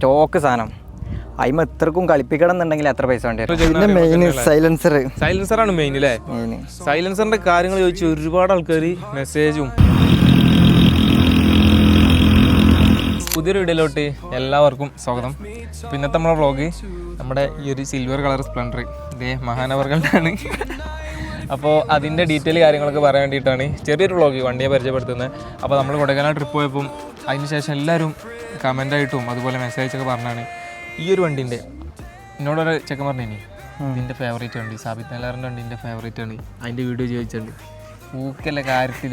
Stock സാധനം. അതിന് എത്രക്കും കളിപ്പിക്കണം എന്നുണ്ടെങ്കിൽ എത്ര പൈസ വേണ്ടി വരും. പിന്നെ മെയിൻ സൈലൻസറാണ് മെയിൻ അല്ലേ? സൈലൻസറിന്റെ കാര്യങ്ങൾ ചോദിച്ചു ഒരുപാട് ആൾക്കാർ മെസ്സേജും. പുതിയൊരു വീഡിയോയിലോട്ട് എല്ലാവർക്കും സ്വാഗതം. അപ്പോൾ ഇന്നത്തെ നമ്മുടെ വ്ളോഗ് നമ്മുടെ ഈ ഒരു സിൽവർ കളർ സ്പ്ലെൻഡർ ഇതേ മഹാനവർകളുടെയാണ്. അപ്പോൾ അതിൻ്റെ ഡീറ്റെയിൽ കാര്യങ്ങളൊക്കെ പറയാൻ വേണ്ടിയിട്ടാണ് ചെറിയൊരു വ്ളോഗ് വണ്ടിയെ പരിചയപ്പെടുത്തുന്നത്. അപ്പോൾ നമ്മൾ കൊടൈക്കനാൽ ട്രിപ്പ് പോയപ്പം അതിന് ശേഷം എല്ലാവരും കമൻ്റായിട്ടും അതുപോലെ മെസ്സേജൊക്കെ പറഞ്ഞാണ് ഈ ഒരു വണ്ടീൻ്റെ എന്നോടൊരു ചെക്കൻ പറഞ്ഞു ഇതിൻ്റെ ഫേവറേറ്റ് വണ്ടി സാബിത്ത് നെല്ലാറിൻ്റെ വണ്ടീൻ്റെ ഫേവറേറ്റ് ആണ്, അതിൻ്റെ വീഡിയോ ചോദിച്ചിട്ടുണ്ട്. ഊക്കല്ലേ കാര്യത്തിൽ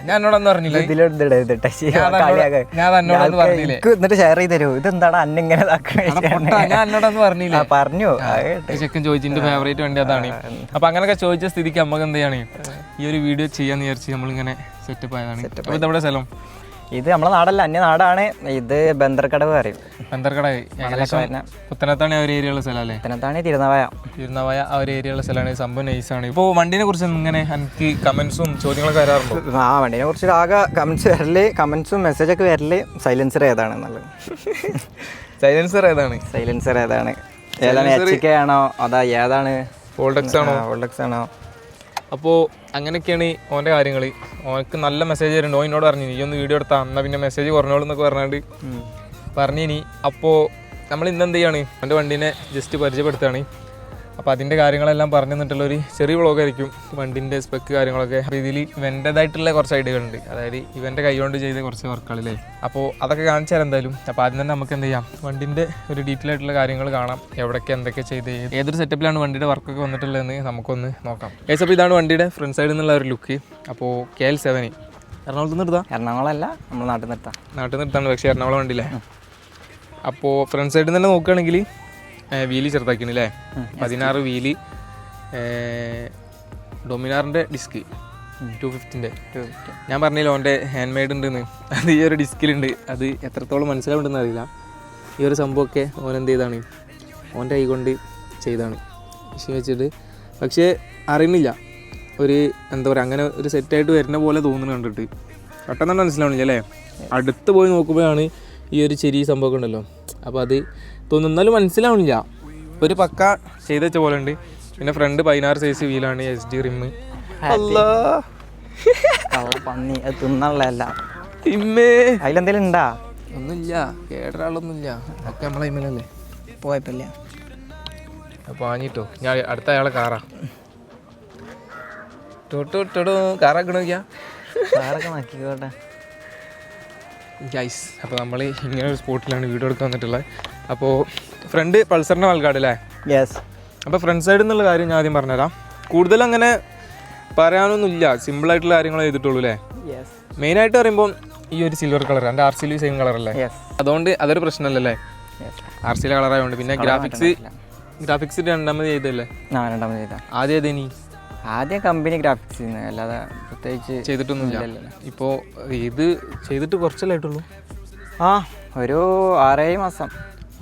ഞാൻ എന്നോടൊന്നും പറഞ്ഞില്ല. ഞാൻ എന്നോടൊന്നും പറഞ്ഞില്ലേ എന്നിട്ട് ഷെയർ ചെയ്ത് തരുമോ ഇതെന്താടാ അന്നിങ്ങനെ ഞാൻ എന്നോടൊന്നും പറഞ്ഞില്ല. പറഞ്ഞു ചെക്കൻ ചോദിച്ചു എൻ്റെ ഫേവറേറ്റ് വണ്ടി അതാണ്. അപ്പം അങ്ങനെയൊക്കെ ചോദിച്ച സ്ഥിതിക്ക് നമുക്ക് എന്ത് ചെയ്യാണ് ഈ ഒരു വീഡിയോ ചെയ്യാന്ന് വിചാരിച്ച് നമ്മളിങ്ങനെ സെറ്റപ്പ് ആയതാണ്. അപ്പോൾ ഇതെവിടെ സ്ഥലം? ഇത് നമ്മളെ നാടല്ല, അന്യ നാടാണ്. ഇത് ബന്ദർക്കടവ് പറയും. ബന്ദർക്കടവ് പുത്തനത്താണി ആ ഒരു ഏരിയയുള്ള സ്ഥലമല്ലേ? പുത്തനത്താണി തിരുനാവായ ആ ഒരു ഏരിയയുള്ള സ്ഥലമാണ്. സംഭവം നൈസാണ്. ഇപ്പോൾ വണ്ടീനെ കുറിച്ച് ഇങ്ങനെ എനിക്ക് കമന്റ്സും ചോദ്യങ്ങളൊക്കെ വരാറുണ്ടോ? വണ്ടീനെ കുറിച്ച് ആകെ കമന്റ്സും മെസ്സേജൊക്കെ വരല് സൈലൻസർ ഏതാണെന്നുള്ളത്. സൈലൻസർ ഏതാണ് HK ആണോ അതാ ഏതാണ് വോൾടെക്സ് ആണോ? അപ്പോൾ അങ്ങനെയൊക്കെയാണ് ഓൻ്റെ കാര്യങ്ങൾ. ഓനക്ക് നല്ല മെസ്സേജ് വരുന്നുണ്ട്. ഓൻ എന്നോട് പറഞ്ഞു നീ ഒന്ന് വീഡിയോ എടുത്താൽ എന്നാൽ പിന്നെ മെസ്സേജ് കുറഞ്ഞോളൂ എന്നൊക്കെ പറഞ്ഞാണ്ട് പറഞ്ഞിനി. അപ്പോൾ നമ്മൾ ഇന്ന് എന്ത് ചെയ്യാണ് എൻ്റെ വണ്ടീനെ ജസ്റ്റ് പരിചയപ്പെടുത്തുകയാണ്. അപ്പോൾ അതിൻ്റെ കാര്യങ്ങളെല്ലാം പറഞ്ഞു തന്നിട്ടുള്ളൊരു ചെറിയ വ്ളോഗായിരിക്കും. വണ്ടിൻ്റെ സ്പെക്ക് കാര്യങ്ങളൊക്കെ. അപ്പോൾ ഇതിൽ ഇവൻ്റേതായിട്ടുള്ള കുറച്ച് ഐഡിയകളുണ്ട്. അതായത് ഇവൻ്റെ കൈകൊണ്ട് ചെയ്ത കുറച്ച് വർക്കുകളില്ലേ. അപ്പോൾ അതൊക്കെ കാണിച്ചു തരാം എന്തായാലും. അപ്പോൾ ആദ്യം തന്നെ നമുക്ക് എന്ത് ചെയ്യാം വണ്ടിൻ്റെ ഒരു ഡീറ്റെയിൽ ആയിട്ടുള്ള കാര്യങ്ങൾ കാണാം. എവിടെയൊക്കെ എന്തൊക്കെ ചെയ്ത് ഏതൊരു സെറ്റപ്പിലാണ് വണ്ടിയുടെ വർക്കൊക്കെ വന്നിട്ടുള്ളതെന്ന് നമുക്കൊന്ന് നോക്കാം. അപ്പോൾ ഇതാണ് വണ്ടിയുടെ ഫ്രണ്ട് സൈഡിൽ നിന്നുള്ള ഒരു ലുക്ക്. അപ്പോൾ KL7 എറണാകുളത്ത് നിർത്താം. എറണാകുളമല്ല, നമ്മൾ നാട്ടിൽ നിർത്താണ്. പക്ഷേ എറണാകുളം വണ്ടിയില്ലേ. അപ്പോൾ ഫ്രണ്ട് സൈഡിൽ തന്നെ നോക്കുകയാണെങ്കിൽ വീല് ചെറുതാക്കിണല്ലേ. 16 വീല്, ഡൊമിനാറിൻ്റെ ഡിസ്ക് 250. ഞാൻ പറഞ്ഞില്ല ഓൻ്റെ ഹാൻഡ് മെയ്ഡ് ഉണ്ടെന്ന്. അത് ഈ ഒരു ഡിസ്കിലുണ്ട്. അത് എത്രത്തോളം മനസ്സിലാവുണ്ടെന്ന് അറിയില്ല. ഈ ഒരു സംഭവമൊക്കെ ഓൻ എന്ത് ചെയ്താണ് ഓൻ്റെ കൈ കൊണ്ട് ചെയ്താണ് മെഷീൻ വെച്ചിട്ട്. പക്ഷേ അറിയുന്നില്ല ഒരു എന്താ പറയുക അങ്ങനെ ഒരു സെറ്റായിട്ട് വരുന്ന പോലെ തോന്നുന്നു കണ്ടിട്ട്. പെട്ടെന്ന് മനസ്സിലാവണില്ല അല്ലേ. അടുത്ത് പോയി നോക്കുമ്പോഴാണ് ഈ ഒരു ചെറിയ സംഭവമൊക്കെ ഉണ്ടല്ലോ. അപ്പോൾ അത് തോന്നുന്നാലും മനസ്സിലാവണില്ല. ഒരു പക്ക ചെയ്ത് വെച്ച പോലെ ഉണ്ട്. പിന്നെ ഫ്രണ്ട് 16 സൈസ് വീലാണ്, SD റിമ്മ്. പന്നി അത് തിന്നുള്ളതല്ല. അതിലെന്തെങ്കിലും ഉണ്ടാ? ഒന്നുമില്ല, കേടൊരാളൊന്നുമില്ല. ഒക്കെ നമ്മളെ ഇമ്മലല്ലേ പോയപ്പില്ല. അപ്പോൾ വാങ്ങിട്ടോ ഞാൻ അടുത്ത അയാളെ കാറാ കാറാക്കണ കാറൊക്കെ നോക്കിക്കോട്ടെ ഗൈസ്. അപ്പോൾ നമ്മൾ ഇങ്ങനെ ഒരു സ്പോട്ടിലാണ് വീഡിയോ എടുക്കാൻ വന്നിട്ടുള്ളത്. അപ്പോൾ ഫ്രണ്ട് പൾസറിൻ്റെ മൽഗാർഡ് അല്ലേ? യെസ്. അപ്പോൾ ഫ്രണ്ട് സൈഡിൽ നിന്നുള്ള കാര്യം ഞാൻ ആദ്യം പറഞ്ഞുതരാം. കൂടുതൽ അങ്ങനെ പറയാനൊന്നുമില്ല, സിമ്പിളായിട്ടുള്ള കാര്യങ്ങൾ ചെയ്തിട്ടുള്ളൂ അല്ലേ. മെയിനായിട്ട് പറയുമ്പോൾ ഈ ഒരു സിൽവർ കളർ എൻ്റെ RC സെയിം കളറല്ലേ, അതുകൊണ്ട് അതൊരു പ്രശ്നമല്ലല്ലേ. RC കളറായതുകൊണ്ട്. പിന്നെ ഗ്രാഫിക്സ് രണ്ടാമത് ചെയ്തല്ലേ? ആദ്യം ഏതേനി? ആദ്യം കമ്പനി ഗ്രാഫിക്സ്, അല്ലാതെ പ്രത്യേകിച്ച് ചെയ്തിട്ടൊന്നുമില്ല. ഇപ്പോൾ ഇത് ചെയ്തിട്ട് കുറച്ചല്ലായിട്ടുള്ളൂ. ഒരു 6-7 മാസം.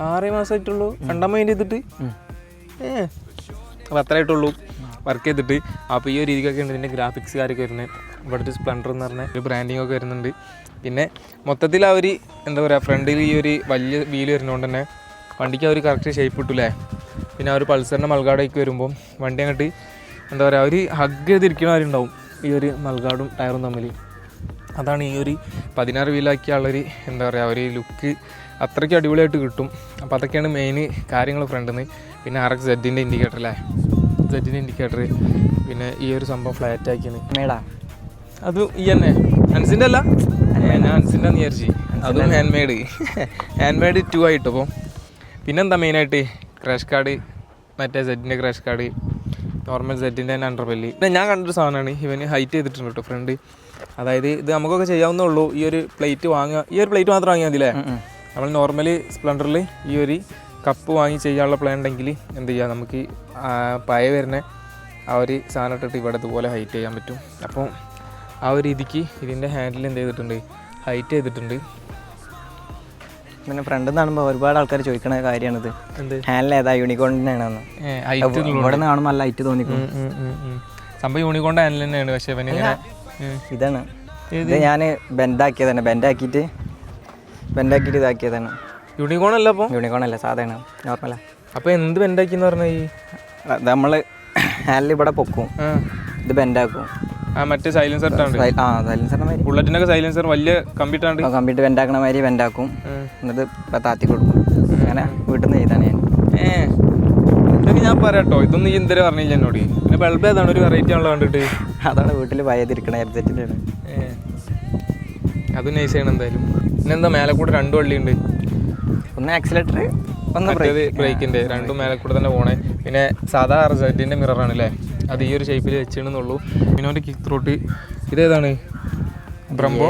6 മാസമായിട്ടുള്ളൂ രണ്ടാമത് ചെയ്തിട്ട്. അപ്പോൾ അത്രയായിട്ടുള്ളൂ വർക്ക് ചെയ്തിട്ട്. അപ്പോൾ ഈ ഒരു രീതിക്കൊക്കെ ഉണ്ട്. ഇതിൻ്റെ ഗ്രാഫിക്സ് കാര്യമൊക്കെ വരുന്നത്. ഇവിടെ ഒരു സ്പ്ലെൻഡർ എന്ന് പറഞ്ഞ ഒരു ബ്രാൻഡിങ് ഒക്കെ വരുന്നുണ്ട്. പിന്നെ മൊത്തത്തിൽ ആ ഒരു എന്താ പറയുക ഫ്രണ്ടിൽ ഈ ഒരു വലിയ വീല് വരുന്നതുകൊണ്ട് തന്നെ വണ്ടിക്ക് ആ ഒരു കറക്റ്റ് ഷേപ്പ് കിട്ടില്ലേ. പിന്നെ ആ ഒരു പൾസറിൻ്റെ മൽഗാർഡൊക്കെ വരുമ്പം വണ്ടി അങ്ങോട്ട് എന്താ പറയുക ഒരു ഹഗ് ചെയ്തിരിക്കണവരുണ്ടാവും ഈ ഒരു മൽഗാർഡും ടയറും തമ്മിൽ. അതാണ് ഈ ഒരു 16 വീലാക്കിയുള്ളൊരു എന്താ പറയുക ഒരു ലുക്ക് അത്രയ്ക്ക് അടിപൊളിയായിട്ട് കിട്ടും. അപ്പോൾ അതൊക്കെയാണ് മെയിൻ കാര്യങ്ങൾ ഫ്രണ്ടിൽ നിന്ന്. പിന്നെ RXZ ഇൻഡിക്കേറ്റർ അല്ലേ, Z ഇൻഡിക്കേറ്റർ. പിന്നെ ഈ ഒരു സംഭവം ഫ്ലാറ്റ് ആക്കിയാണ് മേടാ. അത് ഈ തന്നെ അൻസിൻ്റെ അല്ല, ഞാൻ അൻസിൻ്റെ എന്ന് വിചാരിച്ചു. അതും ഹാൻഡ് മെയ്ഡ് 2 ആയിട്ട്. അപ്പോൾ പിന്നെന്താ മെയിനായിട്ട് ക്രാഷ് കാർഡ്, മറ്റേ Z crash card, normal Z തന്നെ അണ്ടർബെല്ലി. പിന്നെ ഞാൻ കണ്ടൊരു സാധനമാണ് ഇവന് ഹൈറ്റ് ചെയ്തിട്ടുണ്ട് കേട്ടോ ഫ്രണ്ട്. അതായത് ഇത് നമുക്കൊക്കെ ചെയ്യാവുന്നേ ഉള്ളൂ. ഈ ഒരു പ്ലേറ്റ് വാങ്ങുക, ഈ ഒരു പ്ലേറ്റ് മാത്രം വാങ്ങിയാൽ മതില്ലേ. നമ്മൾ നോർമലി സ്പ്ലെൻഡറിൽ ഈ ഒരു കപ്പ് വാങ്ങി ചെയ്യാനുള്ള പ്ലാൻ ഉണ്ടെങ്കിൽ എന്ത് ചെയ്യുക, നമുക്ക് പയ വരുന്ന ആ ഒരു സാധനം ഇട്ടിട്ട് ഇവിടെ ഇതുപോലെ ഹൈറ്റ് ചെയ്യാൻ പറ്റും. അപ്പോൾ ആ ഒരു രീതിക്ക് ഇതിൻ്റെ ഹാൻഡിൽ എന്ത് ചെയ്തിട്ടുണ്ട് ഹൈറ്റ് ചെയ്തിട്ടുണ്ട്. പിന്നെ ഫ്രണ്ട് കാണുമ്പോൾ ഒരുപാട് ആൾക്കാർ ചോദിക്കണ കാര്യമാണിത്. ഹാൻഡിൽ ഏതാ യൂണിക്കോണിനാണെന്ന്. ഇവിടെ നിന്ന് കാണുമ്പോൾ നല്ല ഹൈറ്റ് തോന്നിക്കും. സംഭവം യൂണിക്കോണിൻ്റെ ഹാൻഡിൽ തന്നെയാണ്. പക്ഷേ ഇതാണ് ഇത് ഞാൻ ബെൻഡാക്കിയതാണ്. ബെൻഡാക്കിയിട്ട് ഇതാക്കിയതാണ്. യൂണിക്കോൺ അല്ല അപ്പോൾ? യൂണിക്കോൺ അല്ല, സാധാരണ നോർമലാ. അപ്പോൾ എന്ത് ബെൻഡാക്കിന്ന് പറഞ്ഞാൽ ഈ നമ്മൾ ഹാൻഡിൽ ഇവിടെ പൊക്കും, ഇത് ബെൻഡാക്കും. മറ്റേ സൈലൻസർ സൈലൻസറിന്റെ മാതിരി ബുള്ളറ്റിനൊക്കെ സൈലൻസർ വലിയ കമ്പ്യൂട്ടർ കമ്പ്യൂട്ടർ ബെൻഡാക്കണ മാതിരി ബെൻഡാക്കും, എന്നിട്ട് താത്തി കൊടുക്കും. അങ്ങനെ വീട്ടിൽ നിന്ന് ചെയ്താണ് ഞാൻ. ഇതൊക്കെ ഞാൻ പറയാട്ടോ, ഇതൊന്നും ഈ എന്തിനാ പറഞ്ഞില്ല എന്നോട്. പിന്നെ ബൾബ് ഏതാണ് ഒരു വെറൈറ്റി ആണല്ലോ കണ്ടിട്ട്? അതാണ് വീട്ടിൽ പഴയതിരിക്കണ ഹെഡ്സെറ്റിൻ്റെ ആണ്. അത് നൈസ് ചെയ്യണം എന്തായാലും. പിന്നെ എന്താ മേലെ കൂടെ 2 വള്ളി ഉണ്ട്, ഒന്ന് ആക്സിലേറ്റർ ഒന്ന് ബ്രേക്കിൻ്റെ, രണ്ടും മേലെ കൂടെ തന്നെ പോണേ. പിന്നെ സാധാ RZ-ൻ്റെ മിററാണ് അല്ലേ, അത് ഈ ഒരു ഷേപ്പിൽ വെച്ചിടുന്നുള്ളൂ. പിന്നെ അവൻ്റെ കിക്ക് ത്രോട്ട് ഇതേതാണ്? ബ്രംബോ?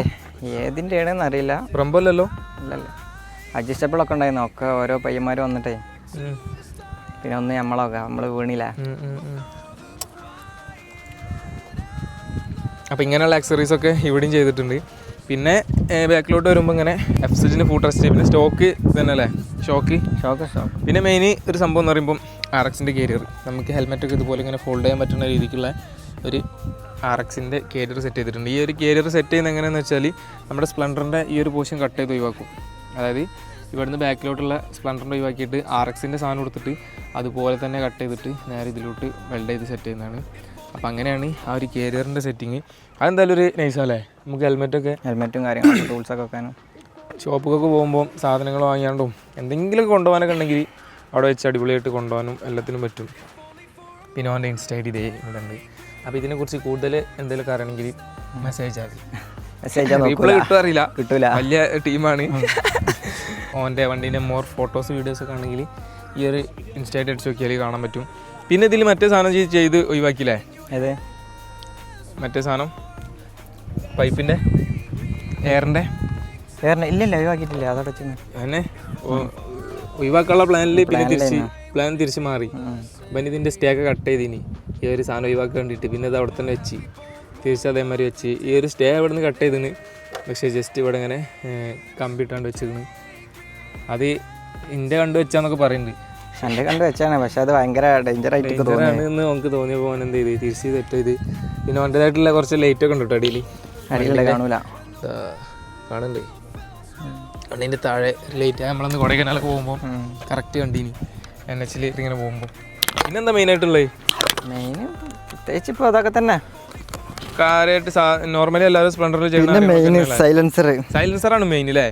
ഏതിൻ്റെ ആണെന്ന് അറിയില്ല. ബ്രംബോ അല്ലല്ലോ? അല്ലല്ല, അഡ്ജസ്റ്റബിൾ ഒക്കെ ഉണ്ടായിരുന്നു. ഒക്കെ ഓരോ പയ്യന്മാർ വന്നിട്ടേ, പിന്നെ ഒന്ന് നമ്മൾ വീണില്ല. അപ്പോൾ ഇങ്ങനെയുള്ള ആക്സറീസൊക്കെ ഇവിടെയും ചെയ്തിട്ടുണ്ട്. പിന്നെ ബാക്കിലോട്ട് വരുമ്പോൾ ഇങ്ങനെ FZ-ൻ്റെ ഫുൾ റെസ്റ്റ്, പിന്നെ സ്റ്റോക്ക് തന്നെ അല്ലേ, ഷോക്ക്. പിന്നെ മെയിൻ ഒരു സംഭവം എന്ന് പറയുമ്പം RX-ൻ്റെ കാരിയർ. നമുക്ക് ഹെൽമെറ്റൊക്കെ ഇതുപോലെ ഇങ്ങനെ ഫോൾഡ് ചെയ്യാൻ പറ്റുന്ന രീതിക്കുള്ള ഒരു RX-ൻ്റെ കാരിയർ സെറ്റ് ചെയ്തിട്ടുണ്ട്. ഈ ഒരു കാരിയർ സെറ്റ് ചെയ്യുന്നത് എങ്ങനെയാണെന്ന് വെച്ചാൽ നമ്മുടെ സ്പ്ലെൻഡറിൻ്റെ ഈ ഒരു പോർഷൻ കട്ട് ചെയ്ത് ഒഴിവാക്കും. അതായത് ഇവിടുന്ന് ബാക്കിലോട്ടുള്ള സ്പ്ലെൻഡറിൻ്റെ ഒഴിവാക്കിയിട്ട് RX-ൻ്റെ സാധനം കൊടുത്തിട്ട് അതുപോലെ തന്നെ കട്ട് ചെയ്തിട്ട് നേരെ ഇതിലോട്ട് വെൽഡ് ചെയ്ത് സെറ്റ് ചെയ്യുന്നതാണ്. അപ്പോൾ അങ്ങനെയാണ് ആ ഒരു കാരിയറിൻ്റെ സെറ്റിങ്. അതെന്തായാലും ഒരു നൈസല്ലേ. നമുക്ക് ഹെൽമെറ്റും കാര്യങ്ങളും ടൂൾസൊക്കെ വെക്കാനും ഷോപ്പിലൊക്കെ പോകുമ്പോൾ സാധനങ്ങൾ വാങ്ങിയാണ്ടും എന്തെങ്കിലുമൊക്കെ കൊണ്ടുപോകാനൊക്കെ ഉണ്ടെങ്കിൽ അവിടെ വെച്ച് അടിപൊളിയായിട്ട് കൊണ്ടുപോകാനും എല്ലാത്തിനും പറ്റും. പിന്നെ അവൻ്റെ ഇൻസ്റ്റ ID ഇതേ ഇവിടെ ഉണ്ട്. അപ്പോൾ ഇതിനെക്കുറിച്ച് കൂടുതൽ എന്തെങ്കിലുമൊക്കെ അറിയണമെങ്കിൽ മെസ്സേജ് റീപ്ലൈ കിട്ടുമറിയില്ല, വലിയ ടീമാണ്. ഓൻ്റെ വണ്ടീൻ്റെ മോർ ഫോട്ടോസ് വീഡിയോസൊക്കെ ആണെങ്കിൽ ഈ ഒരു ഇൻസ്റ്റ ID അടിച്ച് നോക്കിയാൽ കാണാൻ പറ്റും. പിന്നെ ഇതിൽ മറ്റേ സാധനം ചെയ്ത് ഒഴിവാക്കിയില്ലേ? അതെ, മറ്റേ സാധനം പൈപ്പിൻ്റെ എയറിൻ്റെ ഇല്ല ഒഴിവാക്കിയിട്ടില്ല. അതോടെ അങ്ങനെ ഒഴിവാക്കാനുള്ള പ്ലാനിൽ പിന്നെ പ്ലാൻ തിരിച്ച് മാറി. അപ്പം ഇതിൻ്റെ സ്റ്റേയൊക്കെ കട്ട് ചെയ്തിനി ഈ ഒരു സാധനം ഒഴിവാക്കാൻ വേണ്ടിയിട്ട്. പിന്നെ അത് അവിടെ തന്നെ വെച്ച് തിരിച്ച് അതേമാതിരി വെച്ച് ഈ ഒരു സ്റ്റേ അവിടെ നിന്ന് കട്ട് ചെയ്തിന്. പക്ഷേ ജസ്റ്റ് ഇവിടെ ഇങ്ങനെ കമ്പിട്ടാണ്ട് വെച്ചിരുന്നു. അത് എൻ്റെ കണ്ടു വെച്ചാന്നൊക്കെ പറയുന്നുണ്ട്. എൻ്റെ കണ്ടു വെച്ചാണ്, പക്ഷെ അത് ഭയങ്കര ഡേഞ്ചറായിട്ട് തോന്നിയെന്ന് നമുക്ക് തോന്നിയപ്പോൾ ഓൻ എന്ത് ചെയ്ത് തിരിച്ച് സെറ്റ് ചെയ്ത്. പിന്നെ ഓൻ്റെതായിട്ടുള്ള കുറച്ച് ലൈറ്റൊക്കെ ഉണ്ട് കേട്ടോ അടിയിൽ കാണൂല, കാണുന്നുണ്ട്. വണ്ടീൻ്റെ താഴെ ലൈറ്റ് നമ്മളൊന്ന് കൊടൈക്കനാലൊക്കെ പോകുമ്പോൾ കറക്റ്റ് കണ്ടീനി NH-ൽ ഇങ്ങനെ പോകുമ്പോൾ. പിന്നെന്താ മെയിനായിട്ടുള്ളത്? പ്രത്യേകിച്ച് ഇപ്പോൾ അതൊക്കെ തന്നെ കാര്യമായിട്ട് നോർമലി എല്ലാവരും സ്പ്ലെൻഡറിൽ ചെയ്യുന്ന സൈലൻസറാണ് മെയിൻ അല്ലേ.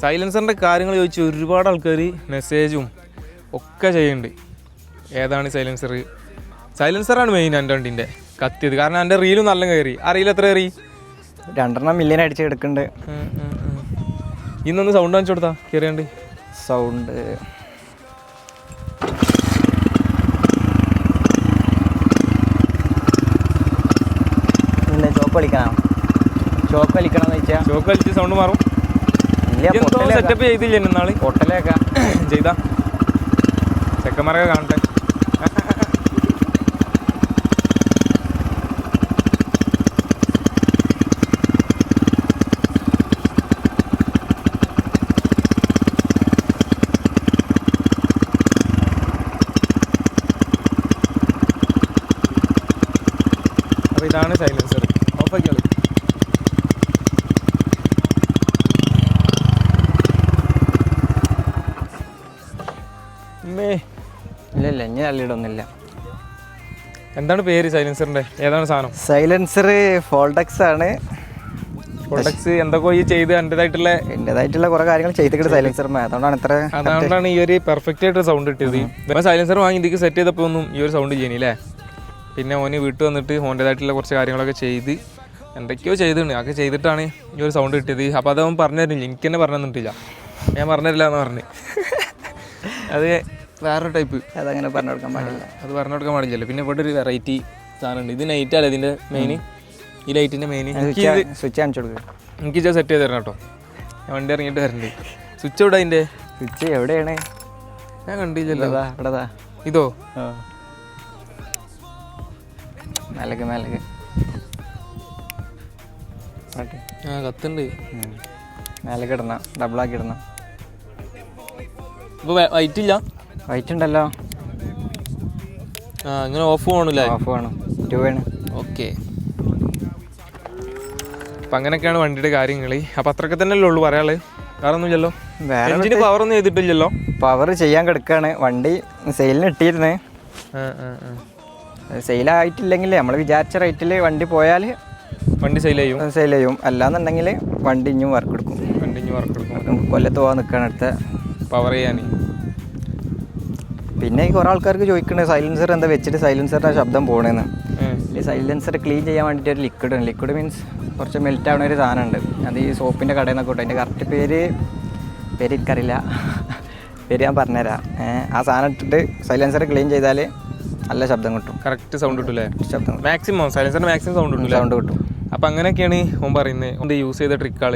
സൈലൻസറിൻ്റെ കാര്യങ്ങൾ ചോദിച്ച് ഒരുപാട് ആൾക്കാർ മെസ്സേജും ഒക്കെ ചെയ്യുന്നുണ്ട്. ഏതാണ് സൈലൻസറാണ് മെയിൻ എൻ്റെ വണ്ടീൻ്റെ കത്തിയത്. കാരണം എൻ്റെ റീലും നല്ല കയറി. ആ റീൽ എത്ര കയറി? 2 മില്യൺ അടിച്ച് എടുക്കുന്നുണ്ട്. ഇന്നൊന്ന് സൗണ്ട് കാണിച്ചു കൊടുത്താ കയറിയാണ്ട്. സൗണ്ട് ചോക്ക് വലിച്ച് സൗണ്ട് മാറും. സെറ്റപ്പ് ചെയ്തില്ല എന്നാള് പൊട്ടലൊക്കെ ചെയ്താ ചെക്കന്മാരൊക്കെ കാണട്ടെ. അപ്പോൾ ഇതാണ് സൈലൻസർ. ഓഫാക്കിയാളി. ഇല്ല ഇനി അല്ലിടൊന്നുമില്ല. എന്താണ് പേര് സൈലൻസറിൻ്റെ? ഏതാണ് സാധനം? സൈലൻസർ ഫോൾഡക്സ് ആണ്. ഫോൾഡക്സ് എന്തൊക്കെ ഈ ചെയ്ത് എൻ്റെതായിട്ടുള്ള കുറേ കാര്യങ്ങൾ ചെയ്തിട്ട് സൈലൻസർ, അതുകൊണ്ടാണ് ഈ ഒരു പെർഫെക്റ്റ് ആയിട്ട് സൗണ്ട് കിട്ടിയത്. ഇപ്പം സൈലൻസർ വാങ്ങി ഇതിക്ക് സെറ്റ് ചെയ്തപ്പോൾ ഒന്നും ഈ ഒരു സൗണ്ട് ചെയ്യണില്ലേ. പിന്നെ ഓന് വീട്ടിൽ വന്നിട്ട് ഓൻ്റെതായിട്ടുള്ള കുറച്ച് കാര്യങ്ങളൊക്കെ ചെയ്ത് എന്തൊക്കെയോ ചെയ്തിട്ടുണ്ട്. അതൊക്കെ ചെയ്തിട്ടാണ് ഈ ഒരു സൗണ്ട് കിട്ടിയത്. അപ്പോൾ അത് അവൻ പറഞ്ഞു തരുന്നില്ല, എനിക്ക് തന്നെ പറഞ്ഞു തന്നിട്ടില്ല. ഞാൻ പറഞ്ഞു തരില്ല എന്ന് പറഞ്ഞ്. അത് വേറൊരു ടൈപ്പ്, അതങ്ങനെ പറഞ്ഞു കൊടുക്കാൻ പാടില്ല. അത് പറഞ്ഞു കൊടുക്കാൻ പാടില്ലല്ലോ. പിന്നെ ഇവിടെ ഒരു വെറൈറ്റി സാധനമുണ്ട്. ഇത് നൈറ്റ് അല്ല ഇതിൻ്റെ മെയിൻ, ഈ ലൈറ്റിൻ്റെ മെയിൻ. സ്വിച്ച് കാണിച്ചു കൊടുക്കുക. എനിക്ക് ഇത് സെറ്റ് ചെയ്ത് തരണം കേട്ടോ. ഞാൻ വണ്ടി ഇറങ്ങിയിട്ട് വരണ്ടേ. സ്വിച്ച് എവിടെ? അതിൻ്റെ സ്വിച്ച് എവിടെയാണ്? ഞാൻ കണ്ടില്ലല്ലോ. ഇവിടെതാ. ഇതോ? മേലേക്ക് കത്തുണ്ട്. മേലേക്ക് ഇടണം, ഡബിളാക്കി ഇടണം. ഇപ്പോൾ വൈറ്റ് ഇല്ല? വൈറ്റ് ഉണ്ടല്ലോ. ഇങ്ങനെ ഓഫ് വേണമല്ലേ? ഓഫ് വേണം, 2 വേണം. ഓക്കെ. അപ്പം അങ്ങനെയൊക്കെയാണ് വണ്ടിയുടെ കാര്യങ്ങൾ. അപ്പം അത്രയൊക്കെ തന്നെയല്ലേ ഉള്ളൂ പറയാനുള്ളത്, വേറെ ഒന്നുമില്ലല്ലോ. വേറെ എഞ്ചിന് പവറൊന്നും ചെയ്തിട്ടില്ലല്ലോ? പവർ ചെയ്യാൻ കിടക്കുകയാണ്. വണ്ടി സെയിലിന് ഇട്ടിരുന്നു. സെയിലായിട്ടില്ലെങ്കിൽ നമ്മൾ വിചാരിച്ച റേറ്റിൽ വണ്ടി പോയാൽ വണ്ടി സെയിൽ ചെയ്യും. അല്ലാന്നുണ്ടെങ്കിൽ വണ്ടി ഇഞ്ഞും വർക്ക് എടുക്കും. കൊല്ലത്ത് പോകാൻ നിൽക്കുകയാണ് അടുത്ത പവർ ചെയ്യാൻ. പിന്നെ കുറേ ആൾക്കാർക്ക് ചോദിക്കുന്നത് സൈലൻസർ എന്താ വെച്ചിട്ട് സൈലൻസറിൻ്റെ ശബ്ദം പോകണമെന്ന്. ഈ സൈലൻസർ ക്ലീൻ ചെയ്യാൻ വേണ്ടിയിട്ട് ഒരു ലിക്വിഡ് മീൻസ് കുറച്ച് മെൽറ്റ് ആവുന്ന ഒരു സാധനമുണ്ട്. അത് ഈ സോപ്പിൻ്റെ കടയിൽ നിന്നൊക്കെ കിട്ടും. അതിൻ്റെ കറക്റ്റ് പേര് എനിക്കറിയില്ല. പേര് ഞാൻ പറഞ്ഞുതരാം. ആ സാധനം ഇട്ടിട്ട് സൈലൻസർ ക്ലീൻ ചെയ്താൽ നല്ല ശബ്ദം കിട്ടും. കറക്റ്റ് സൗണ്ട് കിട്ടൂലേ? ശബ്ദം മാക്സിമം സൈലൻസറിന് മാക്സിമം സൗണ്ട് കിട്ടും. അപ്പം അങ്ങനെയൊക്കെയാണ് ഓൻ പറയുന്നത്. യൂസ് ചെയ്ത ട്രിക്കുകൾ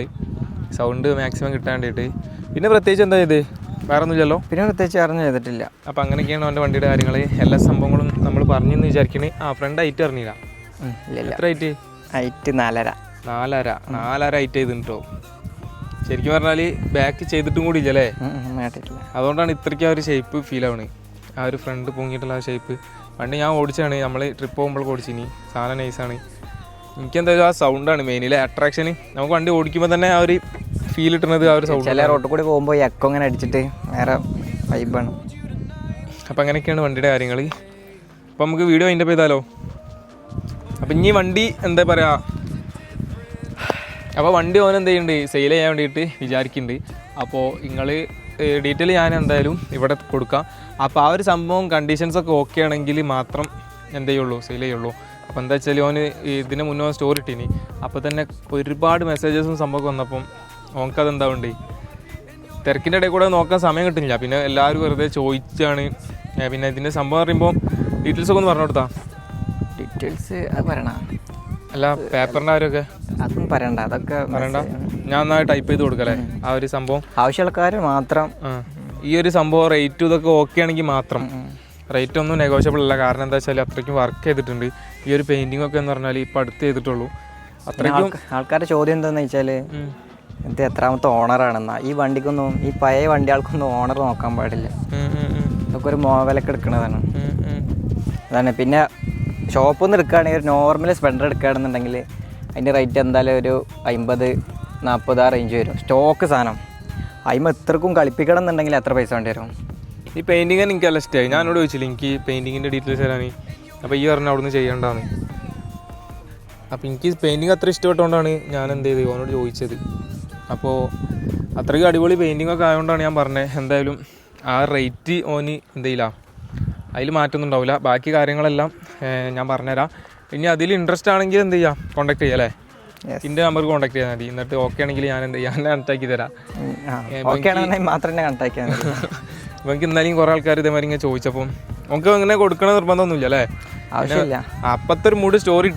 സൗണ്ട് മാക്സിമം കിട്ടാൻ വേണ്ടിയിട്ട്. പിന്നെ പ്രത്യേകിച്ച് എന്താ ഇത്? വേറെ ഒന്നുമില്ലല്ലോ? പിന്നെ പ്രത്യേകിച്ച് വേറെ ചെയ്തിട്ടില്ല. അപ്പം അങ്ങനെയൊക്കെയാണ് അവൻ്റെ വണ്ടിയുടെ കാര്യങ്ങൾ. എല്ലാ സംഭവങ്ങളും നമ്മൾ പറഞ്ഞെന്ന് വിചാരിക്കണേ. ഫ്രണ്ട് ഹൈറ്റ് അറിഞ്ഞില്ല. എത്ര ഹൈറ്റ്? 4.5 ഹൈറ്റ് ചെയ്തിട്ടോ. ശരിക്കും പറഞ്ഞാൽ ബാക്ക് ചെയ്തിട്ടും കൂടി ഇല്ലല്ലേ? അതുകൊണ്ടാണ് ഇത്രയ്ക്ക് ആ ഒരു ഷേപ്പ് ഫീൽ ആവണത്. ആ ഒരു ഫ്രണ്ട് പൊങ്ങിയിട്ടുള്ള ആ ഷേപ്പ്. വണ്ടി ഞാൻ ഓടിച്ചാണ്, നമ്മൾ ട്രിപ്പ് പോകുമ്പോൾ ഓടിച്ചിനി. സാധനം നൈസാണ്. എനിക്കെന്തായാലും ആ സൗണ്ടാണ് മെയിനിലെ അട്രാക്ഷന്. നമുക്ക് വണ്ടി ഓടിക്കുമ്പോൾ തന്നെ ആ ഒരു ഫീൽ കിട്ടുന്നത് ആ ഒരു സൗണ്ട്. ചില റോട്ടിൽ കൂടി പോകുമ്പോൾ എക്കോ ഇങ്ങനെ അടിച്ചിട്ട് വേറെ വൈബാണ്. അപ്പം അങ്ങനെയൊക്കെയാണ് വണ്ടിയുടെ കാര്യങ്ങൾ. അപ്പോൾ നമുക്ക് വീഡിയോ അതിൻ്റെ ചെയ്താലോ? അപ്പം ഇനി വണ്ടി എന്താ പറയുക, അപ്പോൾ വണ്ടി ഓൻ എന്ത് ചെയ്യുന്നുണ്ട്, സെയിൽ ചെയ്യാൻ വേണ്ടിയിട്ട് വിചാരിക്കുന്നുണ്ട്. അപ്പോൾ നിങ്ങൾ ഡീറ്റെയിൽ ഞാൻ എന്തായാലും ഇവിടെ കൊടുക്കാം. അപ്പോൾ ആ ഒരു സംഭവം കണ്ടീഷൻസൊക്കെ ഓക്കെ ആണെങ്കിൽ മാത്രം എന്ത് ചെയ്യുള്ളൂ, സെയിൽ ചെയ്യുള്ളൂ. അപ്പോൾ എന്താ വെച്ചാൽ ഓന് ഇതിന് മുന്നേ സ്റ്റോറി ഇട്ടിനി. അപ്പോൾ തന്നെ ഒരുപാട് മെസ്സേജസും സംഭവം വന്നപ്പം ഓനക്കതെന്താവുണ്ട്, തിരക്കിൻ്റെ ഇടയിൽ കൂടെ നോക്കാൻ സമയം കിട്ടുന്നില്ല. പിന്നെ എല്ലാവരും വെറുതെ ചോദിച്ചാണ്. പിന്നെ ഇതിൻ്റെ സംഭവം പറയുമ്പോൾ ഡീറ്റെയിൽസൊക്കെ ഒന്ന് പറഞ്ഞു കൊടുത്താ. ഡീറ്റെയിൽസ് അത് പറയണ? അല്ല പേപ്പറിൻ്റെ കാര്യമൊക്കെ അതൊന്നും പറയണ്ട. അതൊക്കെ പറയണ്ട. ഞാൻ എന്നാൽ ടൈപ്പ് ചെയ്ത് കൊടുക്കല്ലേ ആ ഒരു സംഭവം. ആവശ്യമുള്ളക്കാർ മാത്രം ഈ ഒരു സംഭവം റേറ്റും ഇതൊക്കെ ഓക്കെ ആണെങ്കിൽ മാത്രം. റേറ്റ് ഒന്നും നെഗോഷ്യബിൾ അല്ല. കാരണം എന്താ വെച്ചാൽ അത്രയ്ക്കും വർക്ക് ചെയ്തിട്ടുണ്ട്. ഈ ഒരു പെയിൻറ്റിംഗ് ഒക്കെ എന്ന് പറഞ്ഞാൽ ഇപ്പം അടുത്ത് ചെയ്തിട്ടുള്ളൂ. അത്രയ്ക്കും ആൾക്കാരുടെ ചോദ്യം എന്താണെന്ന് വെച്ചാൽ ഇത് എത്രാമത്തെ ഓണറാണെന്നാ. ഈ വണ്ടിക്കൊന്നും, ഈ പഴയ വണ്ടികൾക്കൊന്നും ഓണർ നോക്കാൻ പാടില്ല. ഇതൊക്കെ ഒരു വിലക്ക് എടുക്കുന്നതാണ്. അതാണ്. പിന്നെ ഷോപ്പിൽ നിന്ന് എടുക്കുകയാണെങ്കിൽ ഒരു നോർമൽ സ്പ്ലെൻഡർ എടുക്കുകയാണെന്നുണ്ടെങ്കിൽ അതിൻ്റെ റേറ്റ് എന്തായാലും ഒരു 50-40 ആ റേഞ്ച് വരും. സ്റ്റോക്ക് സാധനം അതിന് എത്രക്കും കളിപ്പിക്കണം എന്നുണ്ടെങ്കിൽ എത്ര പൈസ വേണ്ടി വരും? ഈ പെയിൻറ്റിങ് എനിക്ക് നല്ല ഇഷ്ടമായി. ഞാനോട് ചോദിച്ചില്ല എനിക്ക് പെയിൻറ്റിങ്ങിൻ്റെ ഡീറ്റെയിൽസ് തരാൻ. അപ്പോൾ ഈ പറഞ്ഞ അവിടെ നിന്ന് ചെയ്യേണ്ടതാണ്. അപ്പോൾ എനിക്ക് പെയിൻറ്റിങ് അത്ര ഇഷ്ടപ്പെട്ടുകൊണ്ടാണ് ഞാൻ എന്ത് ചെയ്ത് ഓനോട് ചോദിച്ചത്. അപ്പോൾ അത്രയ്ക്ക് അടിപൊളി പെയിൻറ്റിങ് ഒക്കെ ആയതുകൊണ്ടാണ് ഞാൻ പറഞ്ഞത്. എന്തായാലും ആ റേറ്റ് ഓന് എന്ത് ചെയ്യില്ല, അതിൽ മാറ്റമൊന്നും ഉണ്ടാവില്ല. ബാക്കി കാര്യങ്ങളെല്ലാം ഞാൻ പറഞ്ഞുതരാം. ഇനി അതിൽ ഇൻട്രസ്റ്റ് ആണെങ്കിൽ എന്ത് ചെയ്യാം, കോൺടാക്ട് ചെയ്യാം അല്ലേ? എൻ്റെ നമ്പർക്ക് കോൺടാക്ട് ചെയ്താൽ മതി. എന്നിട്ട് ഓക്കെ ആണെങ്കിൽ ഞാൻ എന്ത് ചെയ്യാം, എന്നെ കണക്റ്റാക്കി തരാം. അപ്പോൾ എനിക്ക് എന്നാലും കുറേ ആൾക്കാർ ഇതേമാതിരി ഇങ്ങനെ ചോദിച്ചപ്പം നമുക്ക് അങ്ങനെ കൊടുക്കണ നിർബന്ധമൊന്നുമില്ല അല്ലേ? ആവശ്യമില്ല. അപ്പത്തെ ഒരു മൂഡ് സ്റ്റോറി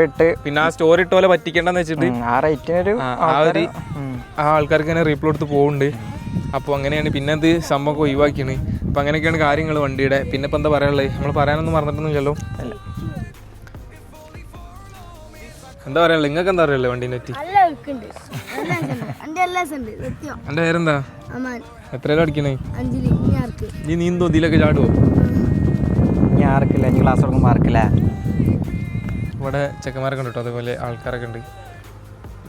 ഇട്ട് പിന്നെ ആ സ്റ്റോറി ഇട്ട പോലെ പറ്റിക്കേണ്ടെന്ന് വെച്ചിട്ട് ആ ആൾക്കാർക്ക് തന്നെ റീപ്ലൈ കൊടുത്ത് പോകുന്നുണ്ട്. അപ്പോൾ അങ്ങനെയാണ്. പിന്നെ അത് സംഭവം ഒഴിവാക്കിയാണ്. അപ്പം അങ്ങനെയൊക്കെയാണ് കാര്യങ്ങൾ വണ്ടിയുടെ. പിന്നെ ഇപ്പം എന്താ പറയാനുള്ളത്? നമ്മൾ പറയാനൊന്നും മറന്നിട്ടൊന്നുമില്ലല്ലോ. എന്താ പറയാനുള്ളത്? നിങ്ങൾക്ക് എന്താ പറയുള്ളത് വണ്ടീനെ പറ്റി? എൻ്റെ പേരെന്താ? എത്രയിലും അടിക്കണേ? നീ നീന്തോ ഇതിലൊക്കെ ചാടുവോ? ആർക്കില്ല, ഇനി ക്ലാസ് തുടങ്ങുമ്പോൾ ആർക്കില്ല. ഇവിടെ ചെക്കന്മാരൊക്കെ ഉണ്ട് കേട്ടോ, അതേപോലെ ആൾക്കാരൊക്കെ ഉണ്ട്.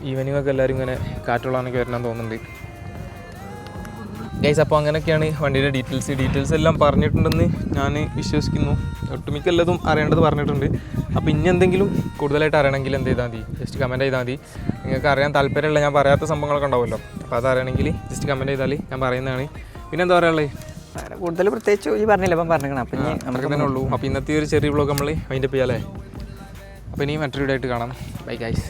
ഈവനിങ് ഒക്കെ എല്ലാവരും ഇങ്ങനെ കാറ്റുള്ളാനൊക്കെ വരണമെന്ന് തോന്നുന്നുണ്ട് ഗൈസ്. അപ്പോൾ അങ്ങനെയൊക്കെയാണ് വണ്ടിയുടെ ഡീറ്റെയിൽസ് എല്ലാം പറഞ്ഞിട്ടുണ്ടെന്ന് ഞാൻ വിശ്വസിക്കുന്നു. ഒട്ടുമിക്ക എല്ലാതും അറിയേണ്ടത് പറഞ്ഞിട്ടുണ്ട്. അപ്പോൾ ഇനി എന്തെങ്കിലും കൂടുതലായിട്ട് അറിയണമെങ്കിൽ എന്ത് ചെയ്താൽ മതി, ജസ്റ്റ് കമൻറ്റ് ചെയ്താൽ മതി. നിങ്ങൾക്ക് അറിയാൻ താല്പര്യമുള്ള ഞാൻ പറയാത്ത സംഭവങ്ങളൊക്കെ ഉണ്ടാവുമല്ലോ, അപ്പോൾ അതറിയണമെങ്കിൽ ജസ്റ്റ് കമൻറ്റ് ചെയ്താൽ ഞാൻ പറയുന്നതാണ്. പിന്നെ എന്താ പറയുള്ളത്? കൂടുതൽ പ്രത്യേകിച്ച് ഈ പറഞ്ഞില്ല, അപ്പം പറഞ്ഞേക്കണം. അപ്പം നമുക്ക് തന്നെ ഉള്ളൂ. അപ്പോൾ ഇന്നത്തെ ഒരു ചെറിയ വ്ളോഗ് നമ്മൾ വൈൻഡപ്പ് ചെയ്യാം അല്ലേ? അപ്പോൾ ഇനി മറ്റൊരു വീഡിയോ ആയിട്ട് കാണാം. Bye guys.